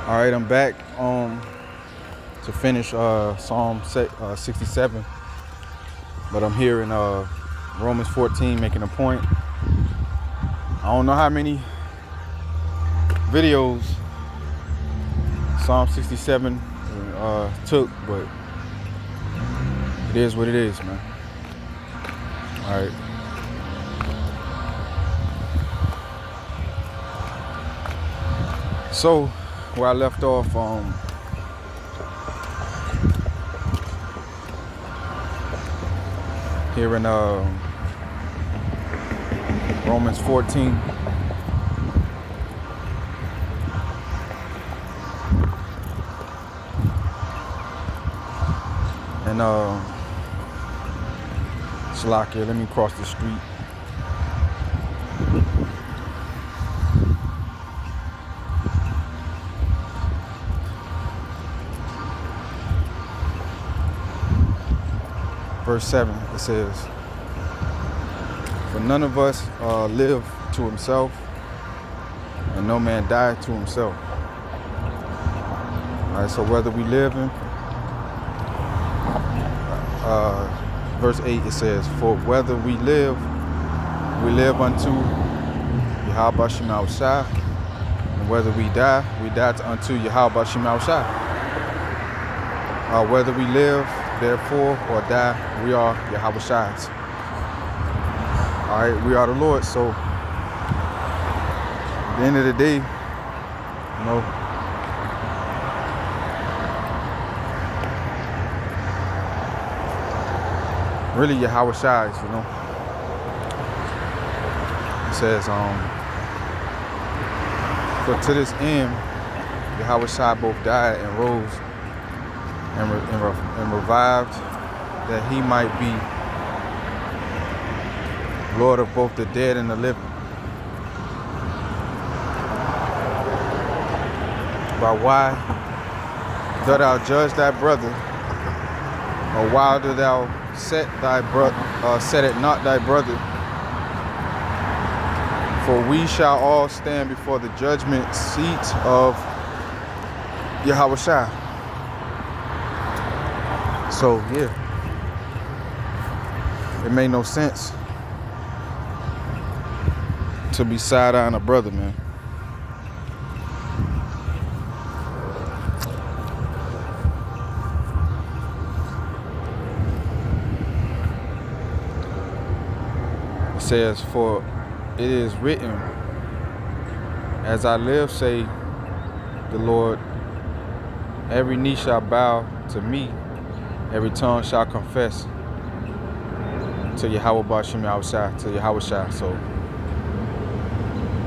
All right, I'm back to finish Psalm 67, but I'm here in Romans 14 making a point. I don't know how many videos Psalm 67 took, but it is what it is, man. All right. So, where I left off, here in Romans 14. And Slovakia, let me cross the street. Verse 7, it says, "For none of us live to himself, and no man died to himself." All right, so whether we live in, verse 8, it says, "For whether we live unto Yahweh Shema Shai, and whether we die unto Yahweh Shema Shai. Whether we live, therefore, or die, we are Yahweh Shai's." All right, we are the Lord. So at the end of the day, you know, really Yahweh Shai's, you know. It says, "For to this end, Yahweh Shai both died and rose and revived, that he might be Lord of both the dead and the living. But why dost thou judge thy brother, or why dost thou set it not thy brother? For we shall all stand before the judgment seat of Yahweh Shai." So yeah, it made no sense to be side-eyeing a brother, man. It says, "For it is written, as I live, say the Lord, every knee shall bow to me, every tongue shall confess to Yahweh Bashim Yahushua, to Yahweh Shai." So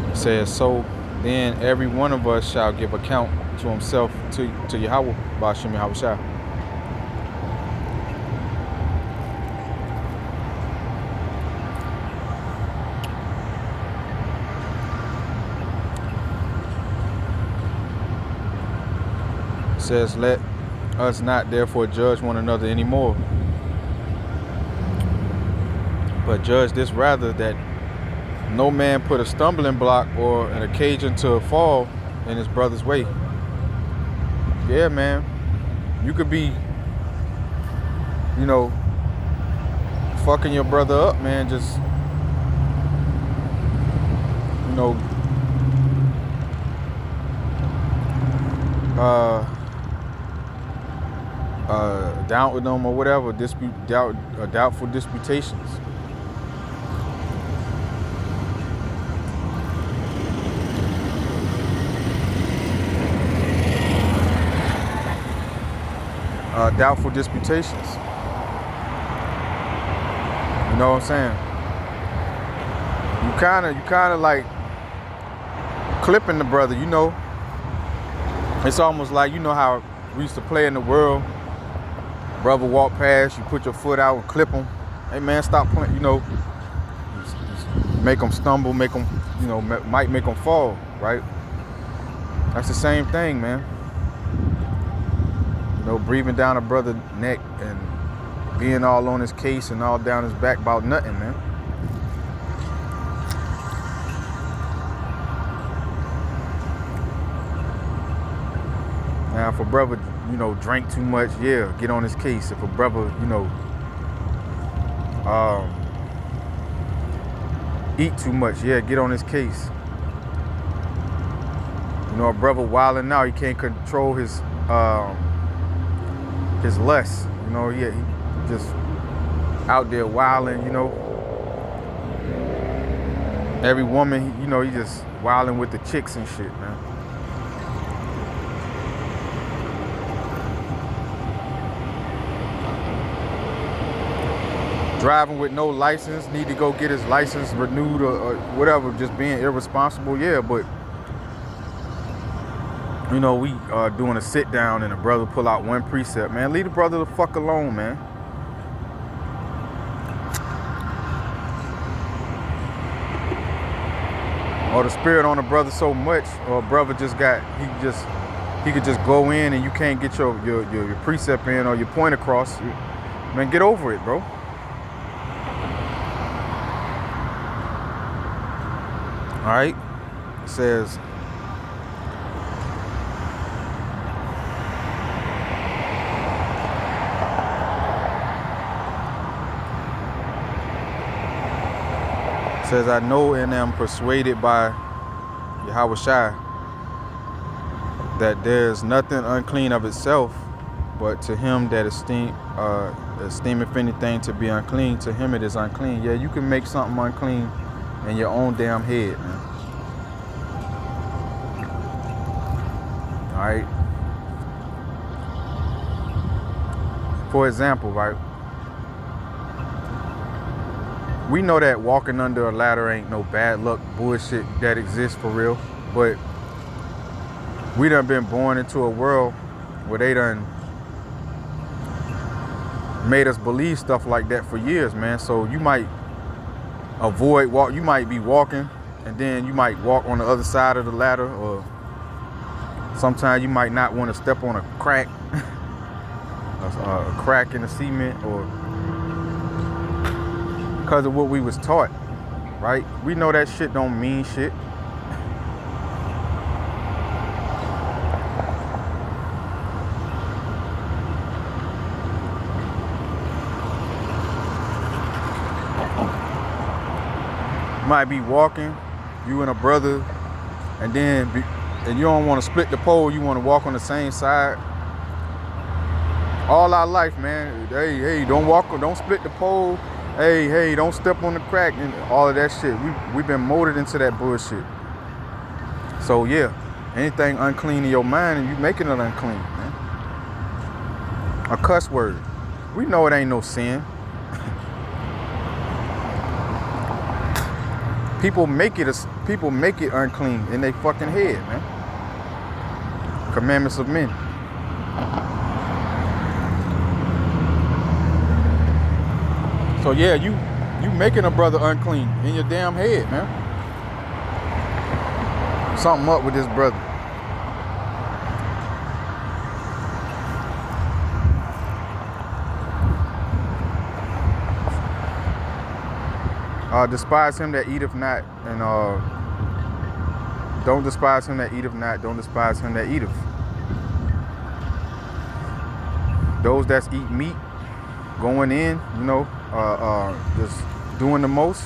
it says, "So then every one of us shall give account to himself to Yahweh Bashim Yahushua." It says, "Let us not therefore judge one another anymore, but judge this rather, that no man put a stumbling block or an occasion to fall in his brother's way." Yeah, man. You could be, you know, fucking your brother up, man. Just, you know, down with them or whatever, doubtful disputations. Doubtful disputations. You know what I'm saying? You kind of like clipping the brother, you know. It's almost like, you know how we used to play in the world. Brother walk past, you put your foot out and clip him. Hey man, stop playing, you know. Just make them stumble, make them, you know, might make them fall, right? That's the same thing, man. You know, breathing down a brother's neck and being all on his case and all down his back about nothing, man. Now, if a brother, you know, drank too much, yeah, get on his case. If a brother, you know, eat too much, yeah, get on his case. You know, a brother wilding out, he can't control his lust. You know, he just out there wilding, you know. Every woman, you know, he just wilding with the chicks and shit, man. Driving with no license, need to go get his license renewed or whatever, just being irresponsible, yeah, but you know, we doing a sit down and a brother pull out one precept, man. Leave the brother the fuck alone, man. Or the spirit on a brother so much, or a brother just got, he could just go in and you can't get your precept in or your point across. Man, get over it, bro. All right, it says, I know and am persuaded by Yahweh Shai that there's nothing unclean of itself, but to him that esteemeth anything to be unclean, to him it is unclean. Yeah, you can make something unclean in your own damn head, man. All right. For example, right? We know that walking under a ladder ain't no bad luck bullshit that exists for real, but we done been born into a world where they done made us believe stuff like that for years, man. So you might you might be walking and then you might walk on the other side of the ladder, or sometimes you might not want to step on a crack, a crack in the cement, or because of what we was taught, right? We know that shit don't mean shit. You might be walking, you and a brother, and you don't want to split the pole, you want to walk on the same side. All our life, man, hey, don't split the pole. Hey, don't step on the crack, and all of that shit. We've been molded into that bullshit. So yeah, anything unclean in your mind and you making it unclean, man. A cuss word. We know it ain't no sin. People make it unclean in their fucking head, man. Commandments of men. So yeah, you making a brother unclean in your damn head, man. Something up with this brother. Despise him that eateth not, and don't despise him that eateth not, don't despise him that eateth. Those that eat meat, going in, you know, just doing the most,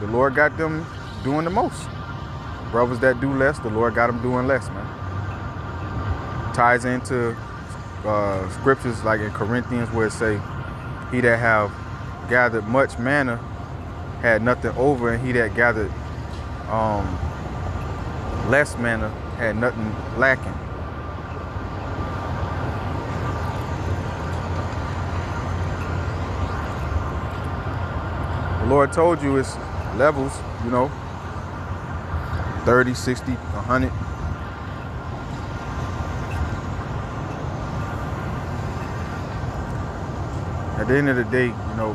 the Lord got them doing the most. Brothers that do less, the Lord got them doing less, man. Ties into scriptures like in Corinthians where it say, he that have gathered much manna had nothing over, and he that gathered less manna had nothing lacking. The Lord told you it's levels, you know, 30, 60, 100. At the end of the day, you know,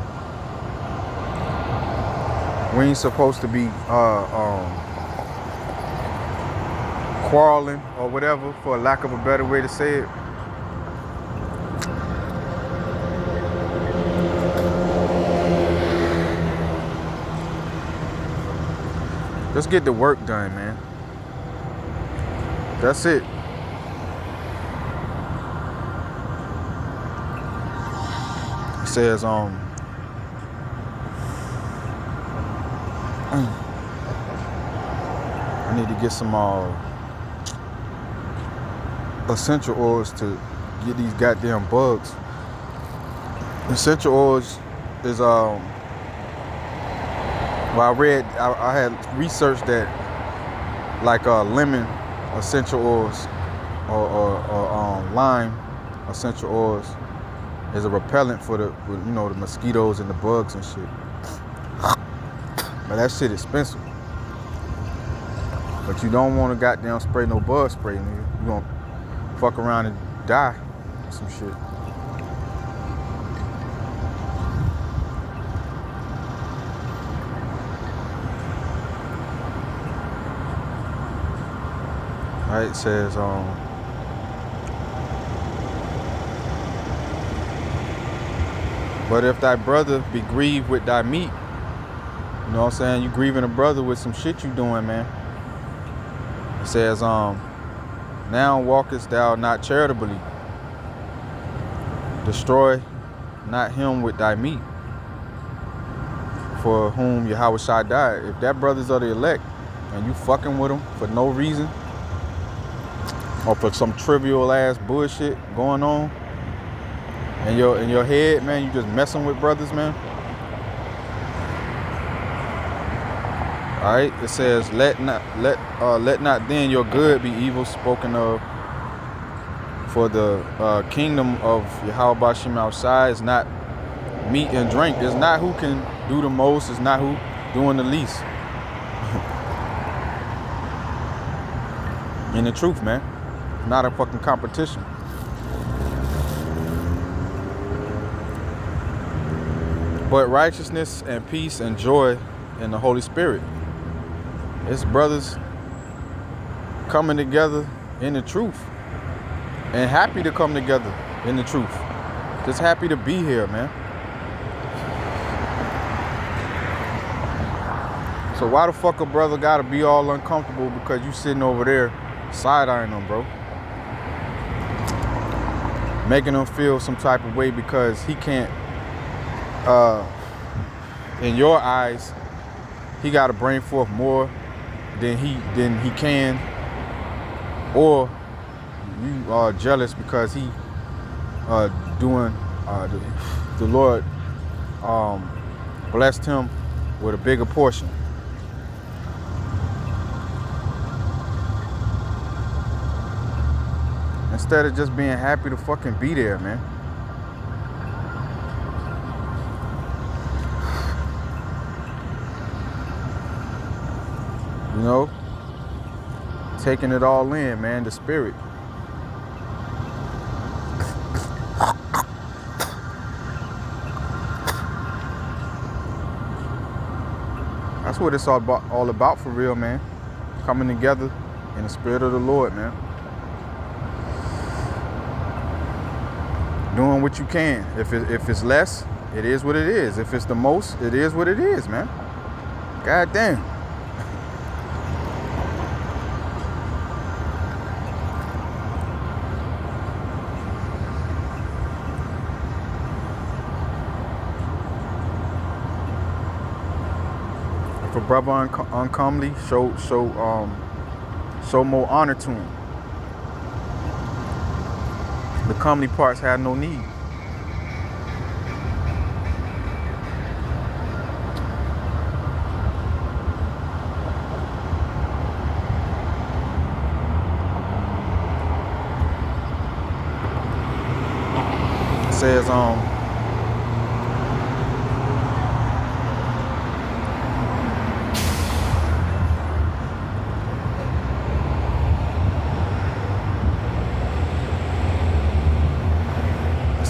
we ain't supposed to be quarreling or whatever, for lack of a better way to say it. Just get the work done, man. That's it. says I need to get some essential oils to get these goddamn bugs. Essential oils is well, I had researched that like lemon essential oils or lime essential oils is a repellent for the mosquitoes and the bugs and shit. But that shit expensive. But you don't want to goddamn spray no bug spray, nigga. You gonna fuck around and die or some shit. Right, it says but if thy brother be grieved with thy meat, you know what I'm saying? You grieving a brother with some shit you doing, man. It says, now walkest thou not charitably. Destroy not him with thy meat, for whom Yahweh shall die. If that brother's of the elect and you fucking with him for no reason, or for some trivial ass bullshit going on in your head, man, you just messing with brothers, man. All right, it says, let not then your good be evil spoken of, for the kingdom of Yahweh Bashim outside is not meat and drink. It's not who can do the most. It's not who doing the least. In the truth, man, it's not a fucking competition. But righteousness and peace and joy in the Holy Spirit. It's brothers coming together in the truth and happy to come together in the truth. Just happy to be here, man. So why the fuck a brother gotta be all uncomfortable because you sitting over there side-eyeing them, bro? Making them feel some type of way because he can't, in your eyes, he gotta bring forth more than he can, or you are jealous because he doing the Lord blessed him with a bigger portion. Instead of just being happy to fucking be there, man. You know, taking it all in, man, the spirit. That's what it's all about for real, man. Coming together in the spirit of the Lord, man. Doing what you can. If it's less, it is what it is. If it's the most, it is what it is, man. God damn. If a brother uncomely, show more honor to him. The comely parts have no need. It says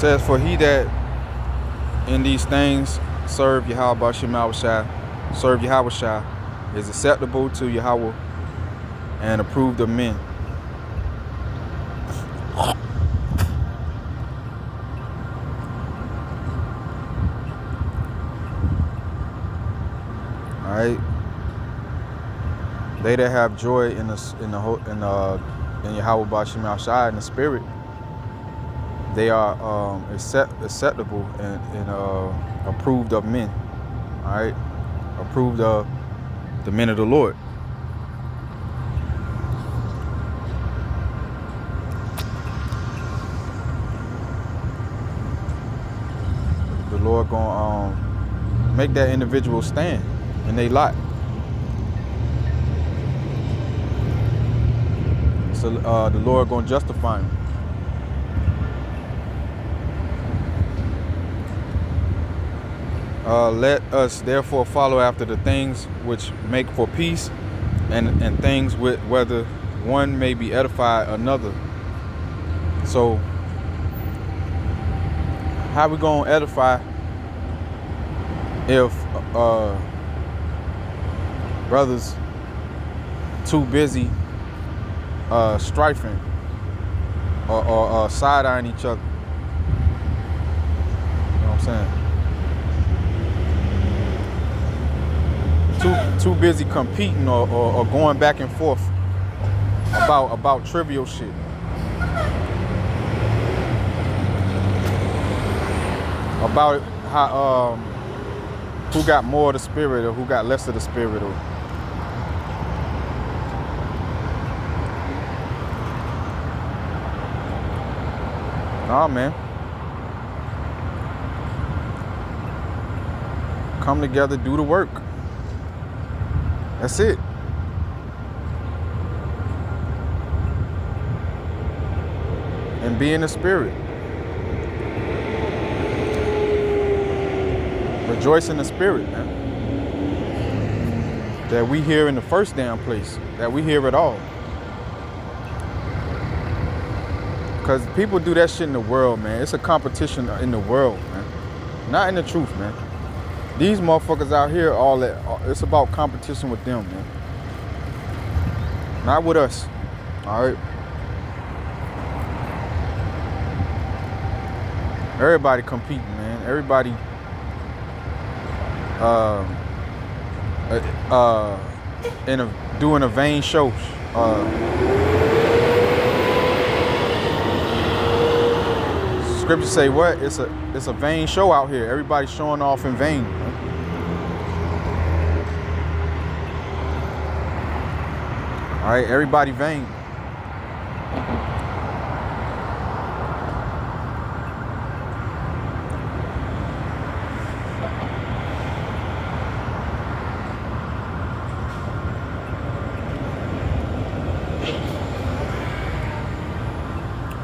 says, for he that in these things serve Yahweh is acceptable to Yahweh and approved of men. All right. They that have joy in Yahweh Bashim outside in the spirit, they are acceptable and approved of men. All right, approved of the men of the Lord. The Lord gonna make that individual stand in their lot. So the Lord gonna justify him. Let us therefore follow after the things which make for peace, and things with whether one may be edified another. So how we gonna edify if brothers too busy strifing or side-eyeing each other? You know what I'm saying? Too busy competing or going back and forth about trivial shit. About how who got more of the spirit or who got less of the spirit. Or nah, man. Come together, do the work. That's it. And be in the spirit. Rejoice in the spirit, man. That we here in the first damn place. That we hear it all. Because people do that shit in the world, man. It's a competition in the world, man. Not in the truth, man. These motherfuckers out here, all that, it's about competition with them, man. Not with us. All right. Everybody competing, man. Everybody doing a vain show. Scriptures say what? It's a vain show out here. Everybody's showing off in vain. All right, everybody vain.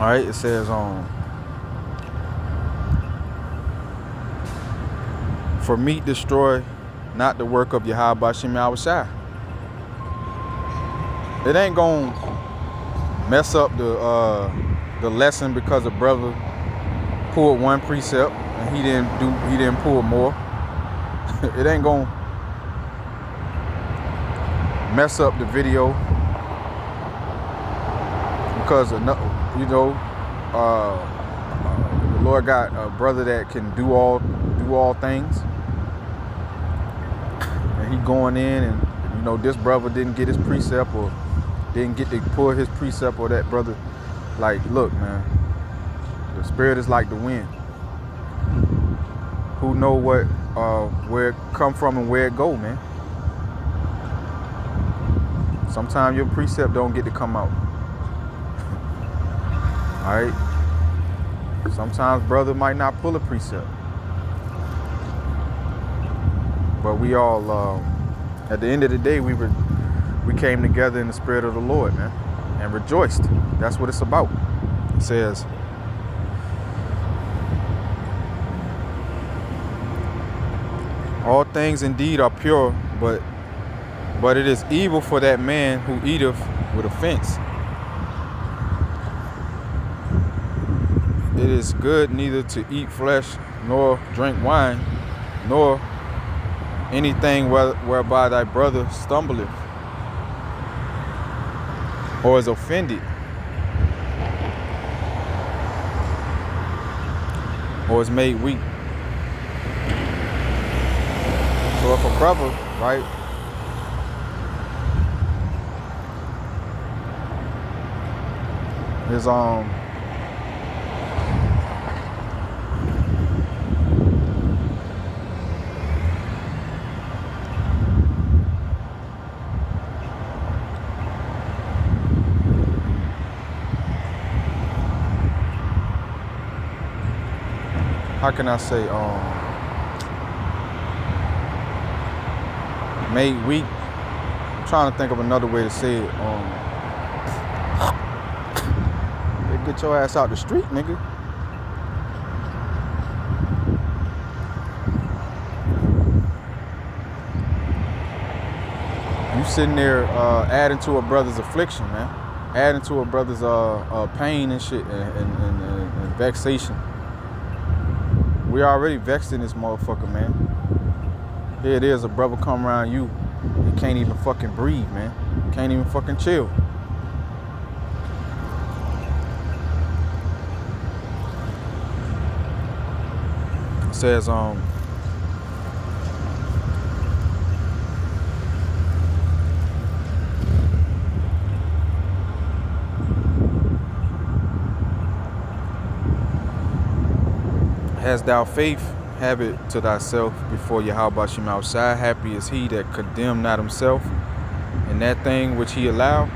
All right, it says for meat destroy not the work of Yahweh Bashim Yahushai. It ain't gonna mess up the lesson because a brother pulled one precept and he didn't pull more. It ain't gonna mess up the video because the Lord got a brother that can do all things, and he going in and this brother didn't get his precept or didn't get to pull his precept, or that brother, like, look, man, the spirit is like the wind. Who know where it come from and where it go, man? Sometimes your precept don't get to come out. All right. Sometimes brother might not pull a precept, but we all, at the end of the day, we came together in the spirit of the Lord, man, and rejoiced. That's what it's about. It says, all things indeed are pure, but it is evil for that man who eateth with offense. It is good neither to eat flesh, nor drink wine, nor anything whereby thy brother stumbleth, or is offended, or is made weak. So if a brother, right, is how can I say, made weak. I'm trying to think of another way to say it. Get your ass out the street, nigga. You sitting there adding to a brother's affliction, man. Adding to a brother's pain and shit and vexation. We already vexed in this motherfucker, man. Here it is, a brother come around you can't even fucking breathe, man. Can't even fucking chill. It says, hast thou faith, have it to thyself before Yahweh Shem outside. Happy is he that condemn not himself in that thing which he allow.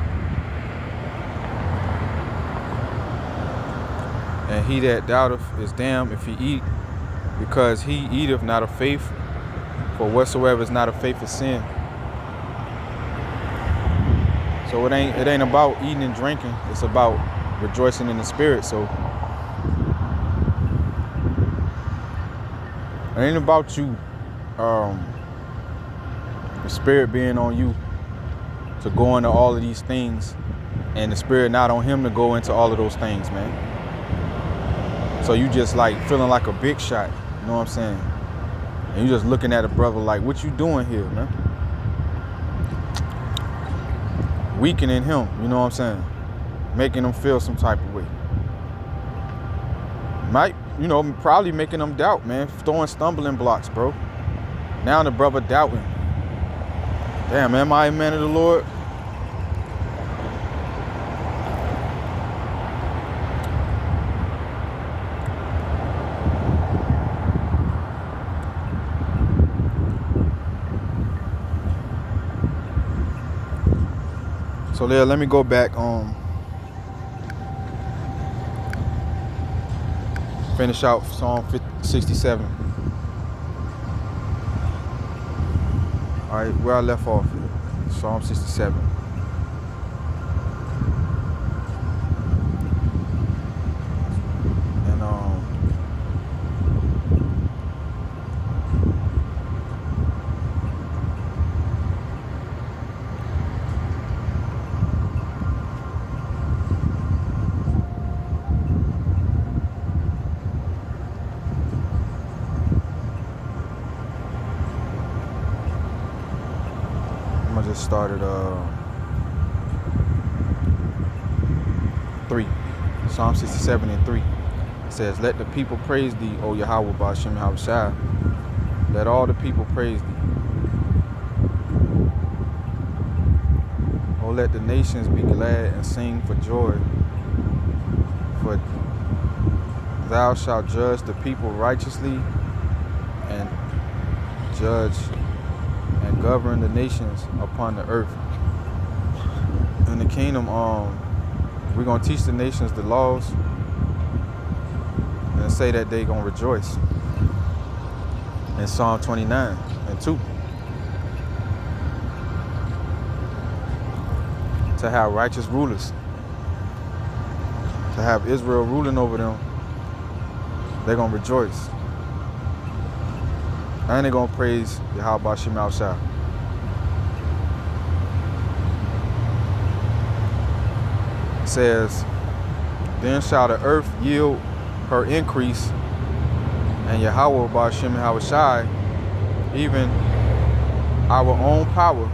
And he that doubteth is damned if he eat, because he eateth not of faith. For whatsoever is not of faith is sin. So it ain't about eating and drinking. It's about rejoicing in the spirit. So it ain't about you, the spirit being on you to go into all of these things, and the spirit not on him to go into all of those things, man. So you just like feeling like a big shot, you know what I'm saying? And you just looking at a brother like, what you doing here, man? Weakening him, you know what I'm saying? Making him feel some type of way. Might, you know, probably making them doubt, man. Throwing stumbling blocks, bro. Now the brother doubting. Damn, am I a man of the Lord? So there, let me go back on. Finish out Psalm 67. All right, where I left off, Psalm 67. And just started 3. Psalm 67 and 3. It says, let the people praise thee, O Yahweh Ba'ashem Yahushua. Let all the people praise thee. Oh, let the nations be glad and sing for joy. For thou shalt judge the people righteously and judge and govern the nations upon the earth. In the kingdom, we're gonna teach the nations the laws and say that they gonna rejoice. In Psalm 29 and 2. To have righteous rulers. To have Israel ruling over them. They're gonna rejoice. And they're gonna praise Yahweh Ba'ashem Yahushua. It says, then shall the earth yield her increase, and Yahweh Ba'ashem Yahushua, even our own power,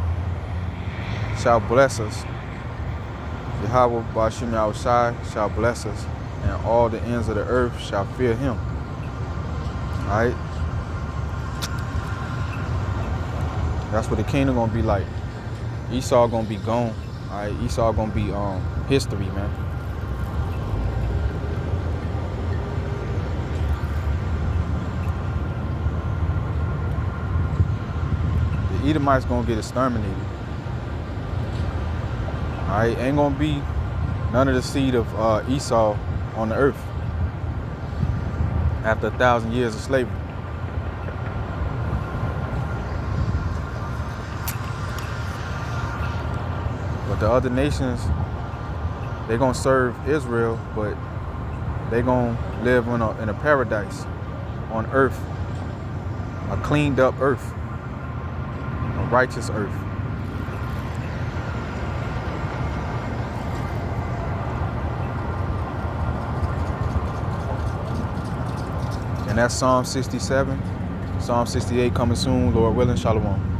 shall bless us. Yahweh Ba'ashem Yahushua shall bless us, and all the ends of the earth shall fear him. Alright? That's what the kingdom gonna be like. Esau gonna be gone. Alright, Esau gonna be history, man. The Edomites gonna get exterminated. Alright, ain't gonna be none of the seed of Esau on the earth. after 1,000 years of slavery. But the other nations, they're gonna serve Israel, but they're gonna live in a paradise on earth, a cleaned up earth, a righteous earth. And that's Psalm 67. Psalm 68 coming soon, Lord willing. Shalom.